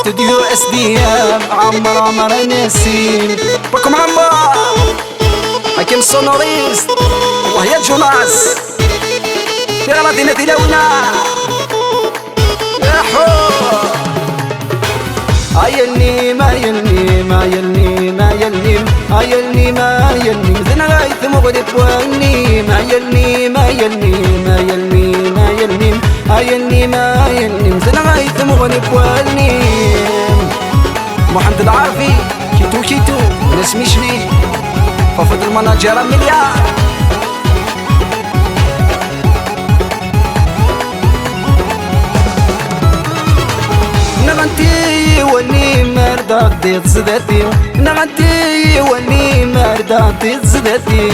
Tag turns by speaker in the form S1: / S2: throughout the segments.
S1: استوديو اس دي ام عمر نسيم بكم عمار حكيم سونوريست والله يا جوناس يا غلطينا تلاونا يا حور ايلني ما يلني ما يلني ما يلني ايلني ما يلني مثل غايث مغرب واني ما يلني ما يلني ما يلني ما يلني ايلني ما يلني مثل غايث مغرب واني محمد العرفي كيتو ناس مشري ففضل المناجر مليار نغنتي ولي مرضى ديت زدتي نغنتي ولي مرضى ديت زدتي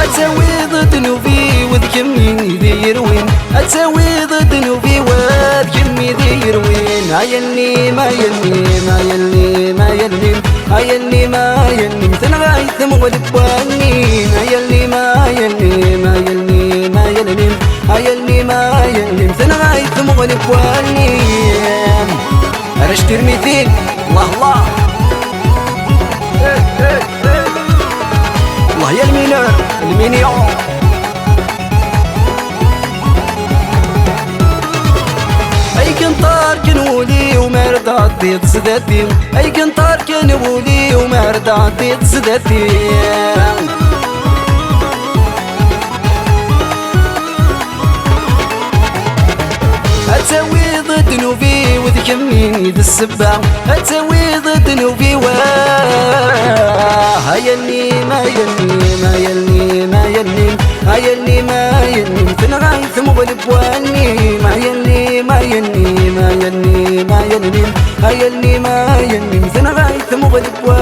S1: أتساوي ضد نوبي وذكمي ذي يروين أتساوي ضد نوبي وذكمي ذي يروين عيلني ما يلني ما يلني ما يلني عيلني ما يلني مثل غايث مغلب واني عيلني ما يلني ما يلني ما يلني عيلني ما يلني مثل غايث مغلب واني رشت المثيل الله الله الله يا المينور المينيون اي كنطار كنولي ومرضى ديت زدتي اي كنطار كنولي ومرضى ديت زدتي أتساوي ضد نوبي وذكميني ذي السبة أتساوي ضد نوبي هيلني ما يلني ما يلني ما يلني هيلني ما يلني مثل غايث مغلب واني ما يلني ما يلني ما يلني ما يلني هيلني ما يلني مثل غايث مغلب واني